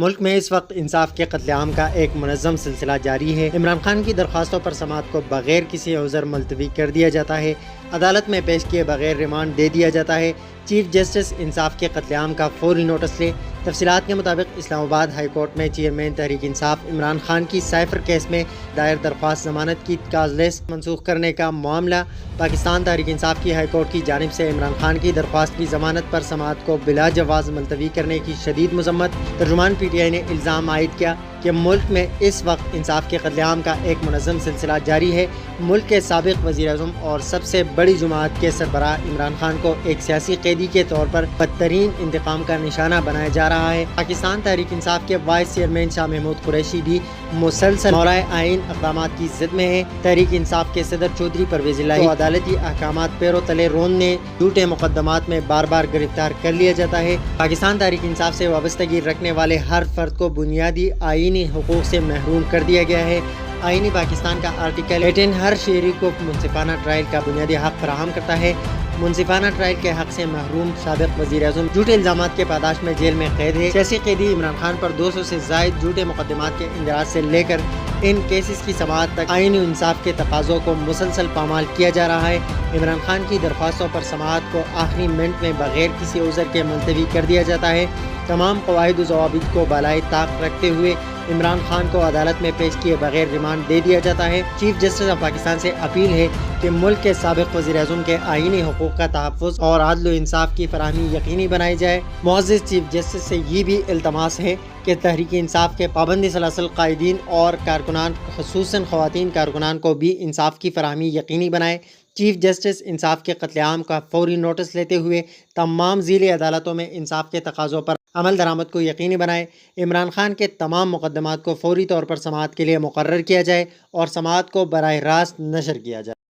ملک میں اس وقت انصاف کے قتل عام کا ایک منظم سلسلہ جاری ہے۔ عمران خان کی درخواستوں پر سماعت کو بغیر کسی عذر ملتوی کر دیا جاتا ہے، عدالت میں پیش کیے بغیر ریمانڈ دے دیا جاتا ہے۔ چیف جسٹس انصاف کے قتل عام کا فوری نوٹس لے۔ تفصیلات کے مطابق اسلام آباد ہائی کورٹ میں چیئرمین تحریک انصاف عمران خان کی سائفر کیس میں دائر درخواست ضمانت کی کاز منسوخ کرنے کا معاملہ پاکستان تحریک انصاف کی ہائی کورٹ کی جانب سے عمران خان کی درخواست کی ضمانت پر سماعت کو بلا جواز ملتوی کرنے کی شدید مذمت۔ ترجمان پی ٹی آئی نے الزام عائد کیا کہ ملک میں اس وقت انصاف کے قتل عام کا ایک منظم سلسلہ جاری ہے۔ ملک کے سابق وزیر اعظم اور سب سے بڑی جماعت کے سربراہ عمران خان کو ایک سیاسی قیدی کے طور پر بدترین انتقام کا نشانہ بنایا جا رہا ہے۔ پاکستان تحریک انصاف کے وائس چیئرمین شاہ محمود قریشی بھی مسلسل مولائے آئین اقدامات کی زد میں ہیں۔ تحریک انصاف کے صدر چودھری پرویز الہی کو عدالتی احکامات پیرو تلے روندنے جھوٹے مقدمات میں بار بار گرفتار کر لیا جاتا ہے۔ پاکستان تحریک انصاف سے وابستگی رکھنے والے ہر فرد کو بنیادی آئینی حقوق سے محروم کر دیا گیا ہے۔ آئینی پاکستان کا آرٹیکل 18 ہر شہری کو منصفانہ ٹرائل کا بنیادی حق فراہم کرتا ہے۔ منصفانہ ٹرائل کے حق سے محروم سابق وزیر اعظم جھوٹے الزامات کے پاداش میں جیل میں قید ہے۔ سیاسی قیدی عمران خان پر 200 سے زائد جھوٹے مقدمات کے اندراج سے لے کر ان کیسز کی سماعت تک آئینی انصاف کے تقاضوں کو مسلسل پامال کیا جا رہا ہے۔ عمران خان کی درخواستوں پر سماعت کو آخری منٹ میں بغیر کسی عذر کے ملتوی کر دیا جاتا ہے۔ تمام قواعد و ضوابط کو بالائے طاق رکھتے ہوئے عمران خان کو عدالت میں پیش کیے بغیر ریمانڈ دے دیا جاتا ہے۔ چیف جسٹس آف پاکستان سے اپیل ہے کہ ملک کے سابق وزیر اعظم کے آئینی حقوق کا تحفظ اور عدل و انصاف کی فراہمی یقینی بنائی جائے۔ معزز چیف جسٹس سے یہ بھی التماس ہے کہ تحریک انصاف کے پابند سلاسل قائدین اور کارکنان خصوصاً خواتین کارکنان کو بھی انصاف کی فراہمی یقینی بنائے۔ چیف جسٹس انصاف کے قتل عام کا فوری نوٹس لیتے ہوئے تمام ذیلی عدالتوں میں انصاف کے تقاضوں پر عمل درآمد کو یقینی بنائے۔ عمران خان کے تمام مقدمات کو فوری طور پر سماعت کے لیے مقرر کیا جائے اور سماعت کو براہ راست نشر کیا جائے۔